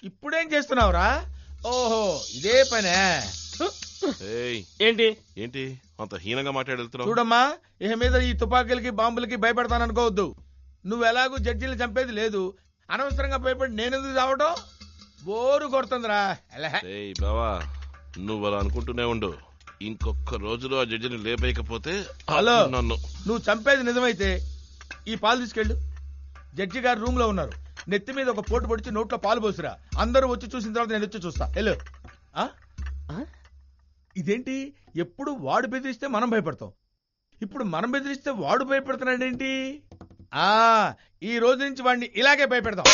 ఇప్పుడేం చేస్తున్నావురా? ఓహో ఇదే పనే. ఏంటి ఏంటి అంత హీనంగా మాట్లాడుతున్నావు? చూడమ్మా, ఇహ మీద ఈ తుపాకీలకి బాంబులకి భయపడతాననుకోవద్దు. నువ్వు ఎలాగూ జడ్జీలు చంపేది లేదు, అనవసరంగా భయపడి నేనెందుకు చావటం? బోరు కొడుతుందిరా. బావా నువ్వు అలా అనుకుంటూనే ఉండు, ఇంకొక రోజులో ఆ జడ్జిని లేపేయకపోతే హలో, నన్ను నువ్వు చంపేది నిజమైతే ఈ పాలు తీసుకెళ్ళు. జడ్జి గారు రూమ్ లో ఉన్నారు. నెత్తి మీద ఒక పోటు పొడిచి నోట్లో పాలు పోసిరా. అందరూ వచ్చి చూసిన తర్వాత నేను వచ్చి చూస్తా. వెళ్ళు. ఇదేంటి, ఎప్పుడు వాడు బెదిరిస్తే మనం భయపడతాం, ఇప్పుడు మనం బెదిరిస్తే వాడు భయపడుతున్నాడేంటి? ఈ రోజు నుంచి వాడిని ఇలాగే భయపెడతాం.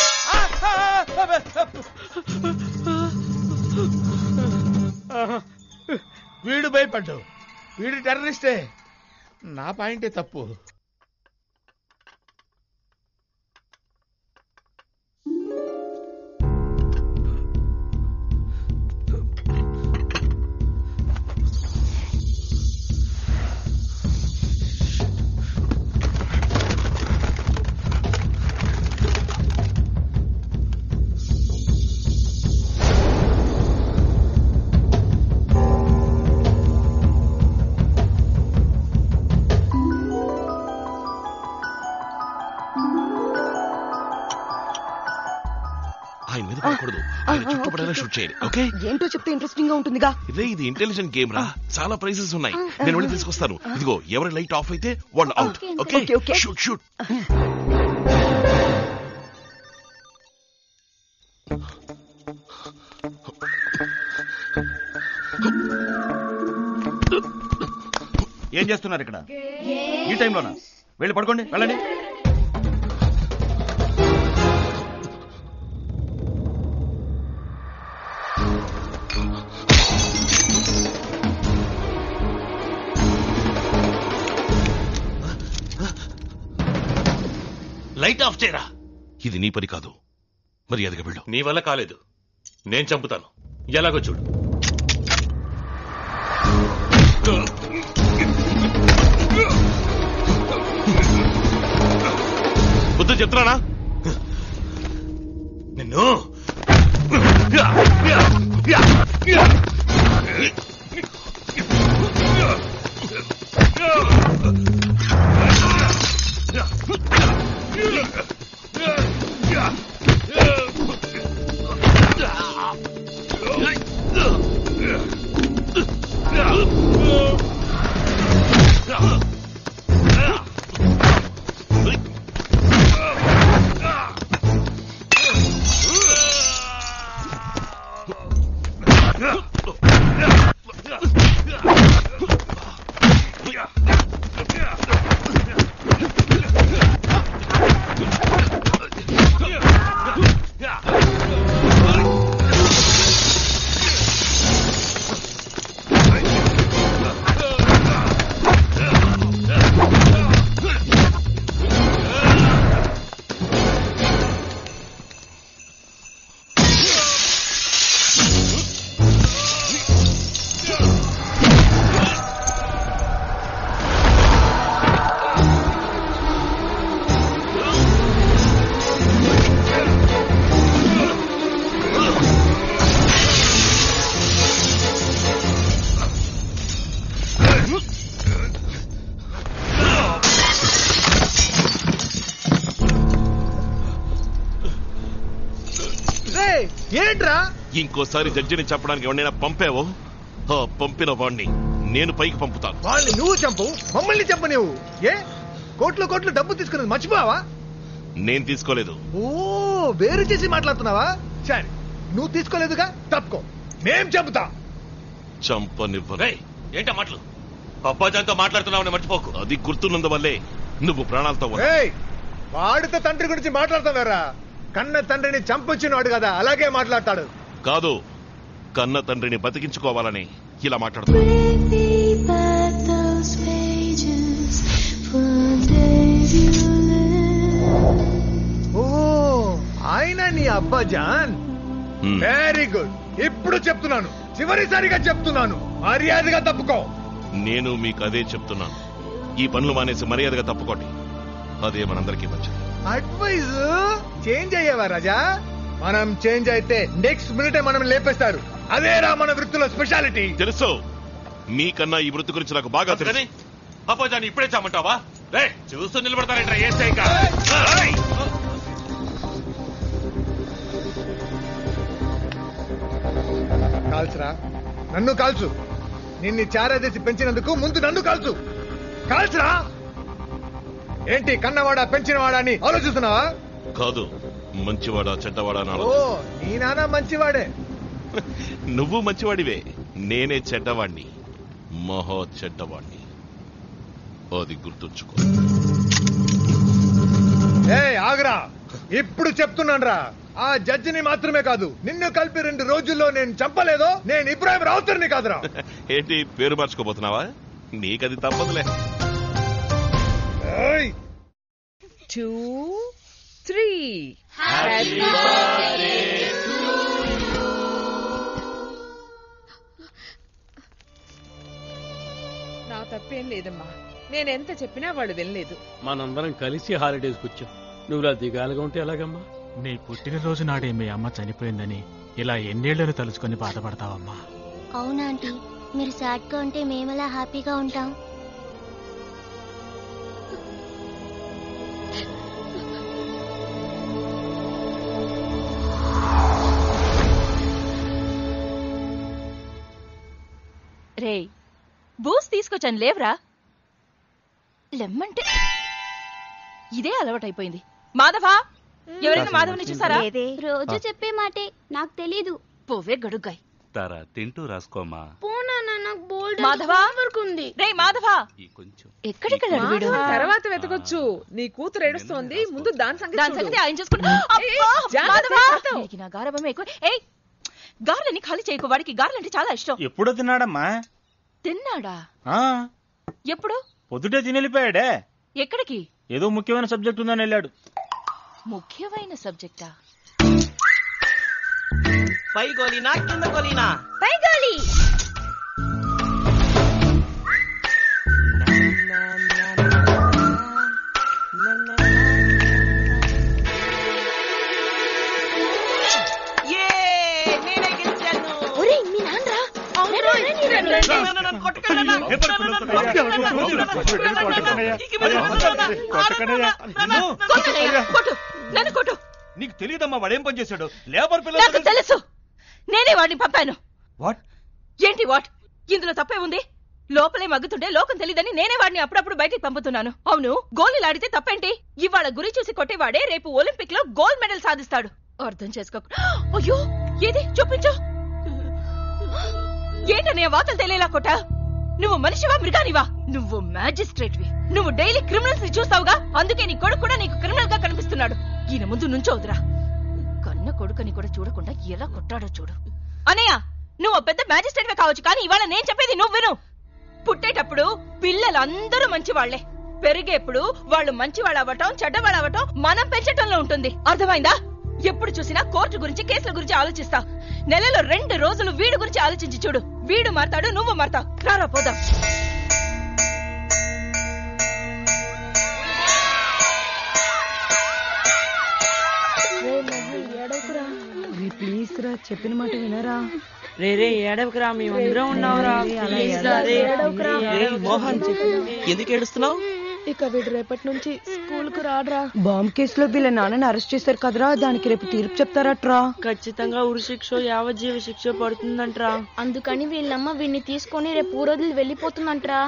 వీడు భయపడ్డు, వీడు టెర్రరిస్టే. నా పాయింటే తప్పు. ఏంటో చెప్తే ఇంట్రెస్టింగ్ గా ఉంటుందిగా. ఇది ఇంటెలిజెంట్ గేమ్ రా, చాలా ప్రైజెస్ ఉన్నాయి. నేను వెళ్ళి తీసుకొస్తాను. ఇదిగో ఎవరి లైట్ ఆఫ్ అయితే వాళ్ళు అవుట్. Okay shoot shoot. ఏం చేస్తున్నారు ఇక్కడ ఈ టైంలోనా? వెళ్ళి పడుకోండి, వెళ్ళండి. లైట్ ఆఫ్ చేయరా. ఇది నీ పని కాదు, మర్యాదగా వెళ్ళు. నీ వల్ల కాలేదు, నేను చంపుతాను. ఎలాగో చూడు. బుద్ధి చెప్తున్నానా నిన్ను? ఏంట్రా? ఇంకోసారి జడ్జిని చెప్పడానికి ఎవరైనా పంపావో, పంపిన వాడిని నేను పైకి పంపుతాను. వాళ్ళని నువ్వు చంపు, మమ్మల్ని చంపు. నువ్వు ఏ కోట్లు డబ్బు తీసుకున్నది మర్చిపోవా? నేను తీసుకోలేదు. ఓ, వేరు చేసి మాట్లాడుతున్నావా? సరే, నువ్వు తీసుకోలేదుగా, తప్పుకో, మేం చెబుతా. చంపనివ్వను. ఏంటా మాటలు? అబ్బాజాన్తో మాట్లాడుతున్నావని మర్చిపోకు. అది గుర్తున్నందువల్లే నువ్వు ప్రాణాలతో. వాడితో తండ్రి గురించి మాట్లాడుతున్నారా? కన్న తండ్రిని చంపొచ్చినాడు కదా, అలాగే మాట్లాడతాడు. కాదు, కన్న తండ్రిని బతికించుకోవాలని ఇలా మాట్లాడుతున్నాడు. ఓ, ఆయన నీ అబ్బాజాన్. Very good. ఇప్పుడు చెప్తున్నాను, చివరిసారిగా చెప్తున్నాను, మర్యాదగా తప్పుకో. నేను మీకు అదే చెప్తున్నాను. ఈ పనులు మానేసి మర్యాదగా తప్పుకోండి. అదే మనందరికీ మంచిది. అడ్వైజ్ చేంజ్ అయ్యావా రాజా? మనం చేంజ్ అయితే నెక్స్ట్ మినిటే మనం లేపేస్తారు. అదేరా మన వృత్తిలో స్పెషాలిటీ. తెలుసు, మీకన్నా ఈ వృత్తి గురించి నాకు బాగా తెలుసు. అబ్బాజాన్ని ఇప్పుడే చామంటావా? రే చూస్తూ నిలబడతారంట ఏసై కాల్చురా, నన్ను కాల్చు. నిన్ను చారాదేసి పెంచినందుకు ముందు నన్ను కాల్చు. కాల్చురా. ఏంటి కన్నవాడా పెంచినవాడా అని ఆలోచిస్తున్నావా? కాదు, మంచివాడా చెడ్డవాడా అని ఓ, నీ నాన్న మంచివాడే. నువ్వు మంచివాడివే, నేనే చెడ్డవాణ్ణి, మహా చెడ్డవాణ్ణి. అది గుర్తుంచుకో. ఏ ఆగరా, ఇప్పుడు చెప్తున్నాన్రా. ఆ జడ్జిని మాత్రమే కాదు, నిన్ను కలిపి 2 రోజుల్లో నేను చంపలేదో నేను ఇబ్రాహిం రావుతర్ని కాదురా. ఏంటి పేరు మార్చుకోబోతున్నావా? నీకది తప్పదులే. 2, 3 నా తప్పేం లేదమ్మా. నేనెంత చెప్పినా వాళ్ళు వినలేదు. మనందరం కలిసి హాలిడేస్కి వచ్చాం. నువ్వు ఇలా దిగాలుగా ఉంటే ఎలాగమ్మా? నీ పుట్టినరోజు నాడే మీ అమ్మ చనిపోయిందని ఇలా ఎన్నేళ్లను తలుచుకొని బాధపడతావమ్మా? అవునా ఆంటీ, మీరు సాడ్ గా ఉంటే మేమెలా హ్యాపీగా ఉంటాం? రే బూస్ తీసుకొచ్చాను లేవరా. లెమ్మంటే ఇదే అలవాటైపోయింది. మాధవా, ఎవరైనా మాధవని చూసారా? రోజు చెప్పే మాటే, నాకు తెలీదు. పోవే గడుగ్గాయ్. తారా తింటూ రాసుకోమా. మాధవా, రే మాధవా, ఎక్కడికెళ్ళాడు వీడు? తర్వాత వెతకొచ్చు. నీ కూతురు ఏడుస్తోంది, ముందు దాని సంగతి ఆయన చూసుకుంటా. నా గారభమే ఎక్కువ. ఏయ్, గారెలని ఖాళీ చేయకు. వాడికి గారెలంటే చాలా ఇష్టం. ఎప్పుడో తిన్నాడమ్మా. తిన్నాడా? ఎప్పుడు? పొద్దుటే తిని వెళ్ళిపోయాడే. ఎక్కడికి? ఏదో ముఖ్యమైన సబ్జెక్ట్ ఉందని వెళ్ళాడు. ముఖ్యమైన సబ్జెక్టా? పై గోలీనా కింద గోలీనా? పై గోలీ. నీకు తెలియదమ్మా వాడేం పని చేశాడు? లేబర్ పిల్ల. నాకు తెలుసు, నేనే వాడిని పంపాను. వాట్? ఏంటి వాట్? ఇందులో తప్పే ఉంది. లోపలే మగ్గుతుంటే లోకం తెలియదని నేనే వాడిని అప్పుడప్పుడు బయటికి పంపుతున్నాను. అవును, గోళీలాడితే తప్పేంటి? ఇవాళ గురి చూసి కొట్టేవాడే రేపు ఒలింపిక్ లో గోల్డ్ మెడల్ సాధిస్తాడు. అర్థం చేసుకో. అయ్యో, ఏది చూపించు. ఏంటనే వాతలు తెలియలా కొట్టా? నువ్వు మనిషివా మృగానివా? నువ్వు మ్యాజిస్ట్రేట్వి. నువ్వు డైలీ క్రిమినల్స్ ని చూస్తావుగా, అందుకే నీ కొడుకు కూడా నీకు క్రిమినల్ గా కనిపిస్తున్నాడు. ఈయన ముందు నుంచోదురా. కన్న కొడుకుని కూడా చూడకుండా ఎలా కొట్టాడో చూడు. అనయ్య, నువ్వు పెద్ద మ్యాజిస్ట్రేట్వే కావచ్చు, కానీ ఇవాళ నేను చెప్పేది నువ్వు విను. పుట్టేటప్పుడు పిల్లలందరూ మంచివాళ్లే. పెరిగేప్పుడు వాళ్ళు మంచివాళ్ళు అవ్వటం చెడ్డవాళ్ళు అవ్వటం మనం పెంచటంలో ఉంటుంది. అర్థమైందా? ఎప్పుడు చూసినా కోర్టు గురించి కేసుల గురించి ఆలోచిస్తావు. నెలలో 2 రోజులు వీడి గురించి ఆలోచించి చూడు. వీడు మారతాడు, నువ్వు మారతావు. రారా పోదాం. ప్లీజ్ రా, చెప్పిన మాట వినరా. రే ఏడవకురా, మేమందరం ఉన్నావురా. మోహన్, ఎందుకు ఏడుస్తున్నావు? ఇక వీడు రేపటి నుంచి స్కూల్ కు రాడ్రా. బాంబ్ కేసులో వీళ్ళ నాన్నని అరెస్ట్ చేశారు కదరా, దానికి రేపు తీర్పు చెప్తారట్రా. ఖచ్చితంగా ఉరి శిక్ష, యావజ్జీవ శిక్ష పడుతుందంట్రా. అందుకని వీళ్ళమ్మ వీడిని తీసుకొని రేపు ఊరోజులు వెళ్ళిపోతుందంట్రా.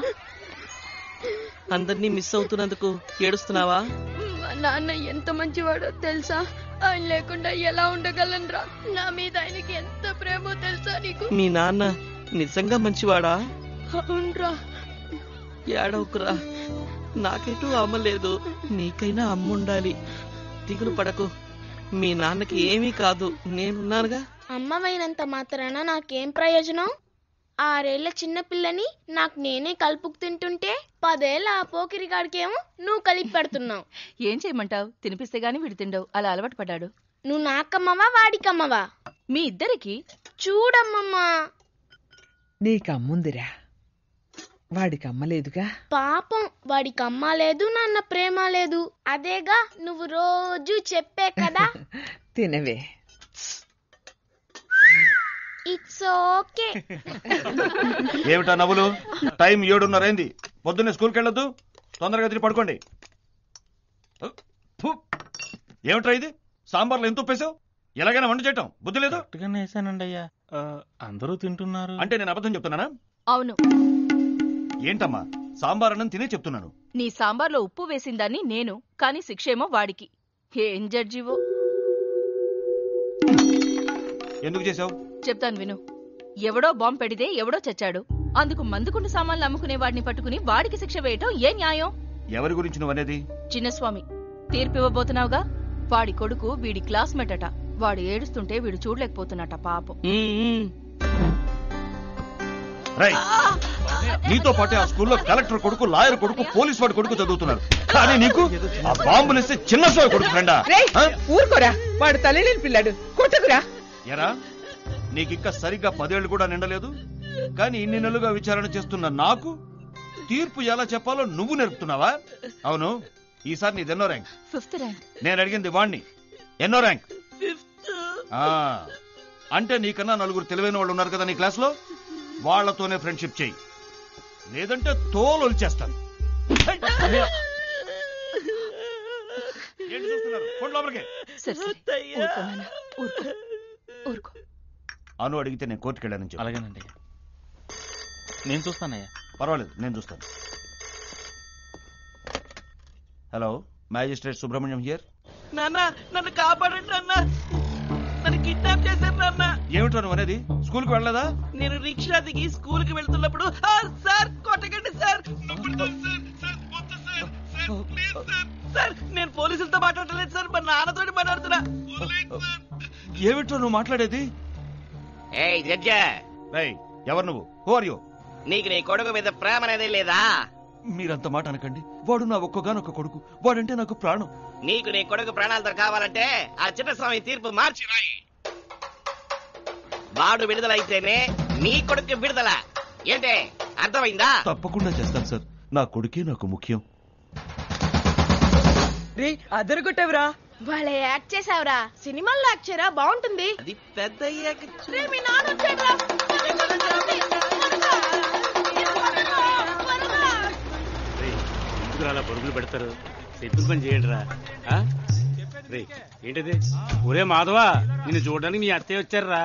అందరినీ మిస్ అవుతున్నందుకు ఏడుస్తున్నావా? నాన్న ఎంత మంచివాడో తెలుసా? ఆయన లేకుండా ఎలా ఉండగలనరా? నా మీద ఆయనకి ఎంత ప్రేమో తెలుసా నీకు? మీ నాన్న నిజంగా మంచివాడా? అవునరా. ఏడవకురా, నాకెటూ అమ్మ లేదు, నీకైనా అమ్మ ఉండాలి. దిగులు పడకు, మీ నాన్నకి ఏమీ కాదు, నేనున్నానుగా. అమ్మవైనంత మాత్రాన నాకేం ప్రయోజనం? 6 ఏళ్ల చిన్నపిల్లని నాకు నేనే కలుపుకు తింటుంటే 10 ఏళ్ల ఆ పోకిరిగాడికేమో నువ్వు కలిపి పెడుతున్నావు. ఏం చేయమంటావు? తినిపిస్తే గాని వీడు తిండవు, అలా అలవాటు పడ్డాడు. నువ్వు నాకమ్మవా వాడికమ్మవా? మీ ఇద్దరికి. చూడమ్మమ్మా, నీకమ్ముందిరా, వాడికి అమ్మలేదుగా. పాపం వాడికి అమ్మ లేదు, నాన్న ప్రేమ లేదు. అదేగా నువ్వు రోజు చెప్పే కదా. తినవే. It's okay. ఏమిటా నవ్వులు? టైం 7:30 అయింది. పొద్దున్నే స్కూల్కి వెళ్ళొద్దు. తొందరగా తిరిగి పడుకోండి. ఏమిట్రా ఇది? సాంబార్లో ఎంత ఉప్పేసావు? ఎలాగైనా వంట చేయటం బుద్ధి లేదు. వేసానండి అయ్యా, అందరూ తింటున్నారు. అంటే నేను అబద్ధం చెప్తున్నానా? అవును. ఏంటమ్మా, సాంబార్ అన్నం తినే చెప్తున్నాను. నీ సాంబార్లో ఉప్పు వేసిందాన్ని నేను, కానీ శిక్షేమో వాడికి. ఏం జడ్జివో. ఎందుకు చేసావు? చెప్తాను విను. ఎవడో బాంబు పెడితే ఎవడో చచ్చాడు. అందుకు మందుకుండు సామాన్లు అమ్ముకునే వాడిని పట్టుకుని వాడికి శిక్ష వేయటం ఏ న్యాయం? ఎవరి గురించి నువ్వనేది? చిన్నస్వామి. తీర్పివ్వబోతున్నావుగా. వాడి కొడుకు వీడి క్లాస్మేట్ అట. వాడు ఏడుస్తుంటే వీడు చూడలేకపోతున్నట పాపం. నీతో పాటే ఆ స్కూల్లో కలెక్టర్ కొడుకు, లాయర్ కొడుకు, పోలీస్ వాడి కొడుకు చదువుతున్నారు. కానీ నీకు ఆ బాంబులేస్తే చిన్న స్వామి కొడుకు ఫ్రెండా? ఊరుకోరా, వాడు తల్లిలేని పిల్లాడు, కొట్టకురా. ఎరా, నీకింకా సరిగ్గా 10 ఏళ్లు కూడా నిండలేదు. కానీ ఇన్ని నెలలుగా విచారణ చేస్తున్న నాకు తీర్పు ఎలా చెప్పాలో నువ్వు నేర్పుతున్నావా? అవును, ఈసారి నీది ఎన్నో ర్యాంక్? 5th rank. నేను అడిగింది వాణ్ణి. ఎన్నో ర్యాంక్? 5th. అంటే నీకన్నా 4 తెలివైన వాళ్ళు ఉన్నారు కదా నీ క్లాస్ లో. వాళ్లతోనే ఫ్రెండ్షిప్ చెయ్యి, లేదంటే తోలు వచ్చేస్తాను. ఏంటి చూస్తున్నారు? ఫోన్ లోపలికి. అను అడిగితే నేను కోర్టుకు వెళ్ళానని చెప్పి. అలాగేనండి, నేను చూస్తానయ్యా. పర్వాలేదు, నేను చూస్తాను. Hello, magistrate Subrahmanyam here. నాన్న, నన్ను కాపాడండి నాన్న. నన్ను కిడ్నాప్ చేశారు నాన్న. ఏమిటో నువ్వు అనేది? స్కూల్ కి వెళ్ళలేదా? నేను రిక్షా దిగి స్కూల్ కి వెళ్తున్నప్పుడు సార్ కొట్టకండి సార్. సార్, నేను పోలీసులతో మాట్లాడలేదు సార్, మా నాన్నతో మాట్లాడుతున్నా. ఏమిటో నువ్వు మాట్లాడేది? ఎవరు నువ్వు? Who are you? నీకు నీ కొడుకు మీద ప్రేమ అనేది లేదా? మీరంత మాట అనకండి. వాడు నా ఒక్కగానొక్క కొడుకు. వాడంటే నాకు ప్రాణం. నీకు నీ కొడుకు ప్రాణాలతో కావాలంటే ఆ చిన్నస్వామి తీర్పు మార్చి రాయి. వాడు విడుదలైతేనే నీ కొడుకు విడుదల. ఏంటే, అర్థమైందా? తప్పకుండా చేస్తాను సార్. నా కొడుకే నాకు ముఖ్యం. అదరగొట్టవరా? వాళ్ళే యాక్ట్ చేసావురా. సినిమాల్లో యాక్ట్ చేయరా, బాగుంటుంది. అది పెద్ద అలా పరుగులు పెడతారు. సెటిల్ పని చేయండి రా. రే, ఏంటిది? ఒరే మాధవా, నిన్ను చూడడానికి మీ అత్తయ్య వచ్చారా?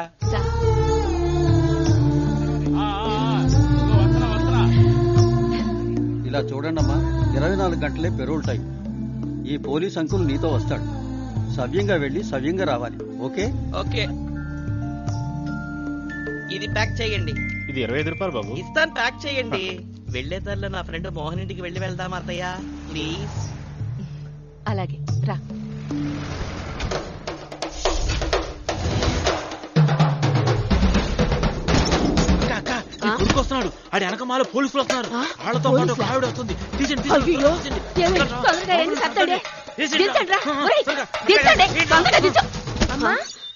ఇలా చూడండమ్మా, 24 గంటలే పెరోల్ టైం. ఈ పోలీస్ అంకుల్ నీతో వస్తాడు. సవ్యంగా వెళ్ళి సవ్యంగా రావాలి. ఓకే? ఓకే. ఇది ప్యాక్ చేయండి. ఇది 25 రూపాయలు బాబు. ఇస్తాను, ప్యాక్ చేయండి. వెళ్లేదారిలో నా ఫ్రెండ్ మోహన్ ఇంటికి వెళ్దాం అత్తయ్య, ప్లీజ్. అలాగే రా. వస్తున్నాడు. ఆడి వెనకమాల పోలీసులు వస్తున్నారు. వాళ్ళతో పాటు ఒక ఆవిడ వస్తుంది.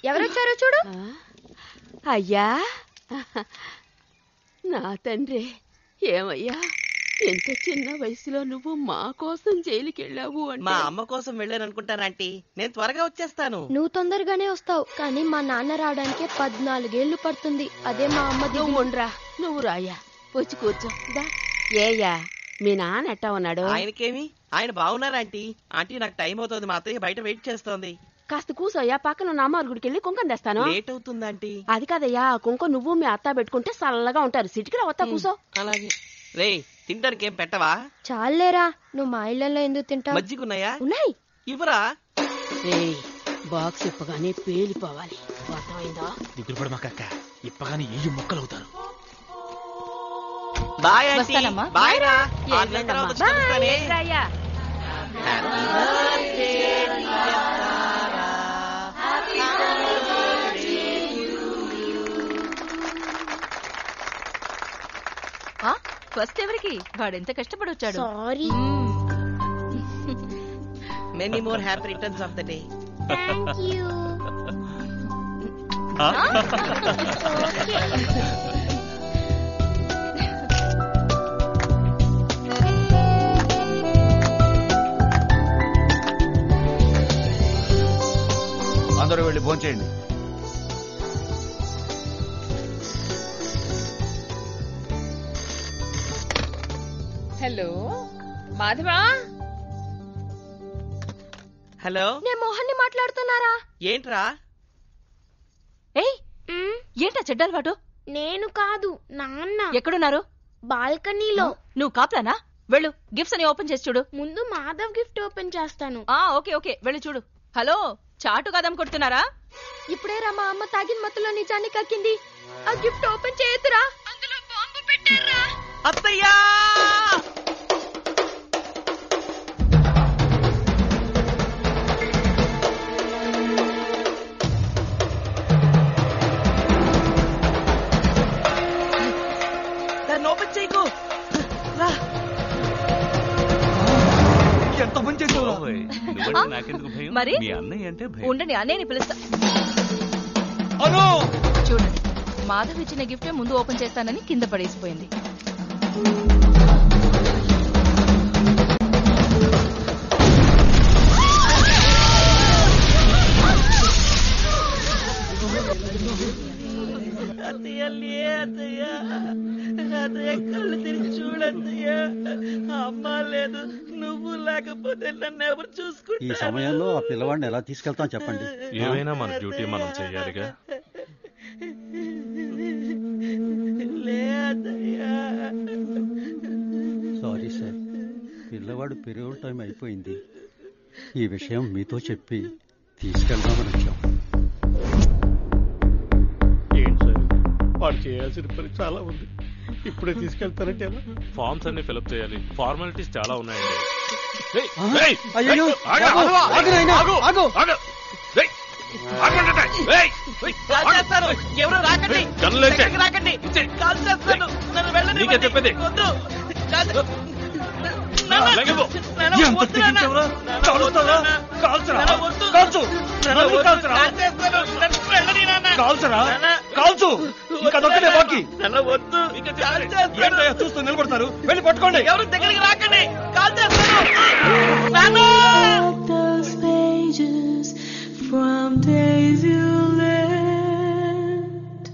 ఎవరొచ్చారో చూడు. అయ్యా, నా తండ్రి. ఏమయ్యా, ఎంత చిన్న వయసులో నువ్వు మా కోసం జైలుకి వెళ్ళావు? మా అమ్మ కోసం వెళ్ళాననుకుంటానంటీ. నేను త్వరగా వచ్చేస్తాను. నువ్వు తొందరగానే వస్తావు, కానీ మా నాన్న రావడానికి 14 ఏళ్లు పడుతుంది. అదే మా అమ్మ. నువ్వు ఉండరా, నువ్వు రాయా, వచ్చి కూర్చో. ఏయ్యా, మీ నాన్న ఎట్టా ఉన్నాడు? ఆయనకేమి, ఆయన బాగున్నారంటీ. ఆంటీ, నాకు టైం అవుతుంది. మా అత్తయ్య బయట వెయిట్ చేస్తోంది. కాస్త కూసోయ్యా, పక్కన ఉన్న అమ్మారు గుడికి వెళ్ళి కుంకం తెస్తాను. లేట్ అవుతుందంటీ. అది కాదయ్యా, కుంకం నువ్వు మీ అత్త పెట్టుకుంటే చల్లగా ఉంటారు. సిటికి వస్తా, కూసో. అలాగే. రే, తింటానికి ఏం పెట్టవా? చాలేరా, నువ్వు మా ఇళ్లలో ఎందుకు తింటావు? మజ్జిగున్నాయా? ఉన్నాయి. ఇవ్వరా? బాక్స్ ఇప్పగానే పేలిపోవాలి, అర్థమైందా? దిగులు పడు మాకక్క, ఇప్పగానే ఏ మొక్కలు అవుతారు. Bye aunty. బాయ్ రా. ఫస్ట్ ఎవరికి? వాడెంత కష్టపడొచ్చాడు. Sorry. Many more happy returns of the day. Thank you. అందరూ వెళ్ళి భోంచేయండి. హలో మాధవా. హలో, నేను మోహన్ని మాట్లాడుతున్నారా? ఏంట్రా? ఏయ్, ఏంటా చెడ్డలవాటు? నేను కాదు, నాన్న. ఎక్కడున్నారు? బాల్కనీలో. నువ్వు కాపులానా? వెళ్ళు, గిఫ్ట్స్ అని ఓపెన్ చేసి చూడు. ముందు మాధవ్ గిఫ్ట్ ఓపెన్ చేస్తాను. ఓకే ఓకే, వెళ్ళి చూడు. హలో, చాటు కదం కొడుతున్నారా? ఇప్పుడే రా మా అమ్మ తాగిన మత్తులో నిజాన్ని కక్కింది. ఆ గిఫ్ట్ ఓపెన్ చేయొద్దురా, అందులో బాంబు పెట్టారా. అత్తయ్యా! దాన్ని ఓపెన్ చేయకు. రా. ఎంత పని చేసావు? నాకెందుకు భయం? మరి మీ అన్నయ్య అంటే భయం. ఉండండి, అన్నయ్యని పిలుస్తా. చూడండి, మాధవ్ ఇచ్చిన గిఫ్టే ముందు ఓపెన్ చేస్తానని కింద పడేసిపోయింది. అత్తయ్య లే అత్తయ్య, అత్తయ్య కళ్ళు తిరిగి చూడత్తయ్య. అమ్మ లేదు, నువ్వు లేకపోతే నన్ను ఎవరు ఈ చూసుకుంటారు? సమయంలో ఆ పిల్లవాడిని ఎలా తీసుకెళ్తాం చెప్పండి. ఏమైనా మన డ్యూటీ మనం చెయ్యాలిగా. లే అత్తయ్య. సారీ సార్, పిల్లవాడు పీరియడ్ టైం అయిపోయింది. ఈ విషయం మీతో చెప్పి తీసుకెళ్దామని వచ్చాం. ఏంటి సార్, వాడు చేయాల్సిన పని చాలా ఉంది. ఇప్పుడే తీసుకెళ్తారంటే ఫార్మ్స్ అన్ని ఫిలప్ చేయాలి, ఫార్మాలిటీస్ చాలా ఉన్నాయండి. అయ్యో, ఆగు నాయనా, ఆగు. ఎవరు రాకండి, రాకండి, కాల్ చేస్తాను. నన్ను వెళ్ళని చెప్పేది చూస్తూ నిలబడతారు. వెళ్ళి పట్టుకోండి. ఎవరు దగ్గరికి రాకండి, కాల్ చేస్తాను. From days you left,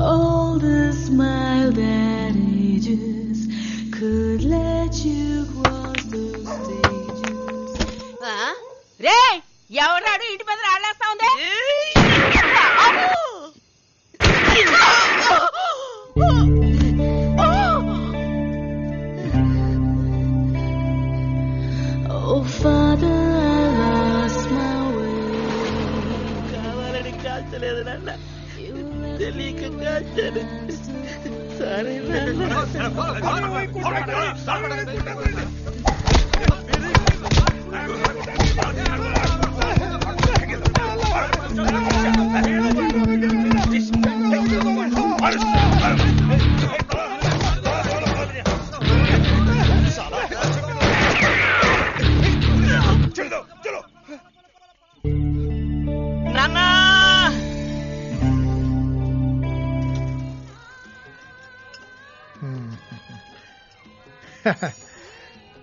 all the smile that ages could let you cross those stages. రే, ఎవరాడు ఇంటి మీద రాలేస్తా ఉంది? Oh Father, I lost my way. కావాలని కాల్చలేదు నాన్న, తెలియక కాల్చాను. సరే నాన్నా.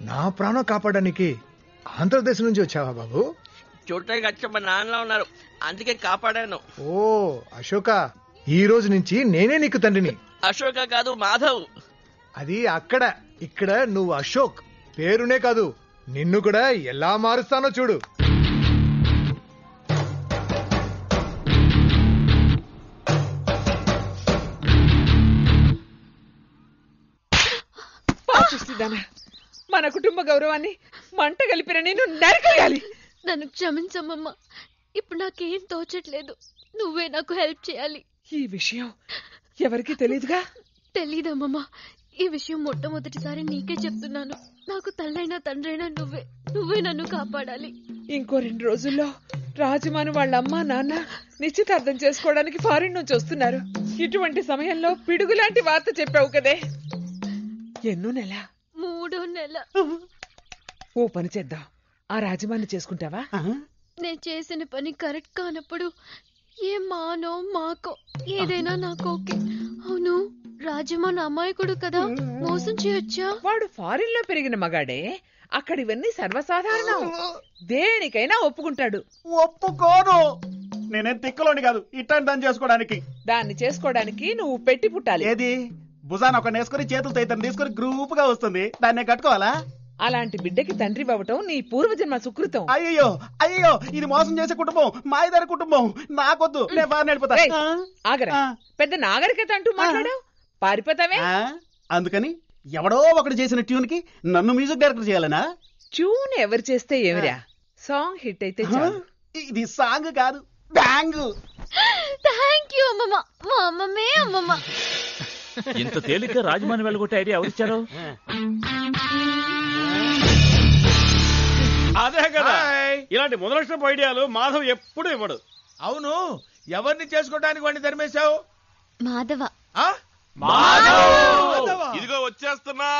నా ప్రాణం కాపాడడానికి ఆంధ్రప్రదేశ్ నుంచి వచ్చావా బాబు? చూడటానికి వచ్చి మా నాన్నలో ఉన్నారు, అందుకే కాపాడాను. ఓ అశోక, ఈ రోజు నుంచి నేనే నీకు తండ్రిని. అశోక కాదు, మాధవ్. అది అక్కడ, ఇక్కడ నువ్వు అశోక్. పేరునే కాదు, నిన్ను కూడా ఎలా మారుస్తానో చూడు. పాపిస్తుందానా, మన కుటుంబ గౌరవాన్ని మంట కలిపిన నేను నరకేయాలి. నన్ను క్షమించమ్మమ్మా, ఇప్పుడు నాకేం తోచట్లేదు. నువ్వే నాకు హెల్ప్ చేయాలి. ఈ విషయం ఎవరికి తెలీదుగా? తెలీదమ్మమ్మా, ఈ విషయం మొట్టమొదటిసారి నీకే చెప్తున్నాను. నాకు తల్లైనా తండ్రైనా నువ్వే నన్ను కాపాడాలి. ఇంకో 2 రోజుల్లో రాజమాను వాళ్ళ అమ్మా నాన్న నిశ్చితార్థం చేసుకోవడానికి ఫారిన్ నుంచి వస్తున్నారు. ఇటువంటి సమయంలో పిడుగులాంటి వార్త చెప్పావు కదే. ఎన్నో నెల? 3వ నెల. ఓ పని చేద్దాం, ఆ రాజమాన్ని చేసుకుంటావా? నేను చేసిన పని కరెక్ట్ కానప్పుడు ఏ మానో మాకో ఏదైనా నాకు ఓకే. అవును, రాజమాన్ అమాయకుడు కదా, మోసం చేయొచ్చా? వాడు ఫారిన్ లో పెరిగిన మగాడే, అక్కడ ఇవన్నీ సర్వసాధారణం. దేనికైనా ఒప్పుకుంటాడు. ఒప్పుకోను. నేనేం తిక్కలోని కాదు ఇట్లాంటి దాన్ని చేసుకోవడానికి. దాన్ని చేసుకోవడానికి నువ్వు పెట్టి పుట్టాలి. ఏది భుజాన ఒక నేసుకొని చేతులతో ఇద్దరు తీసుకొని గ్రూప్ గా వస్తుంది. దాన్ని కట్టుకోవాలా? అలాంటి బిడ్డకి తండ్రి అవ్వటం నీ పూర్వజన్మ సుకృతం. అయ్యో అయ్యో, ఇది మోసం చేసే కుటుంబం, మాయదారి కుటుంబం. నాకొద్దు, నేను బాగా నడిపోతా. ఆగరా, పెద్ద నాగరికత అంటూ మాట్లాడావు, పారిపోతావే. అందుకని ఎవడో ఒకటి చేసిన ట్యూన్ కి నన్ను మ్యూజిక్ డైరెక్టర్ చేయాలనా? ట్యూన్ ఎవరు చేస్తే ఏమిరా, సాంగ్ హిట్ అయితే చాలు. ఇది సాంగ్ కాదు, బ్యాంగ్. థ్యాంక్ యూ అమ్మమ్మ. మా అమ్మమ్మే అమ్మమ్మ. ఇంత తేలిక రాజమాని వెళ్ళగొట్టే ఐడియా ఎవరిచ్చారు? అదే కదా, ఇలాంటి మొదలక్షణపు ఐడియాలు మాధవ్ ఎప్పుడు ఇవ్వడు. అవును, ఎవరిని చేసుకోవడానికి వాడిని ధర్మేశావు? మాధవ. ఇదిగో వచ్చేస్తున్నా.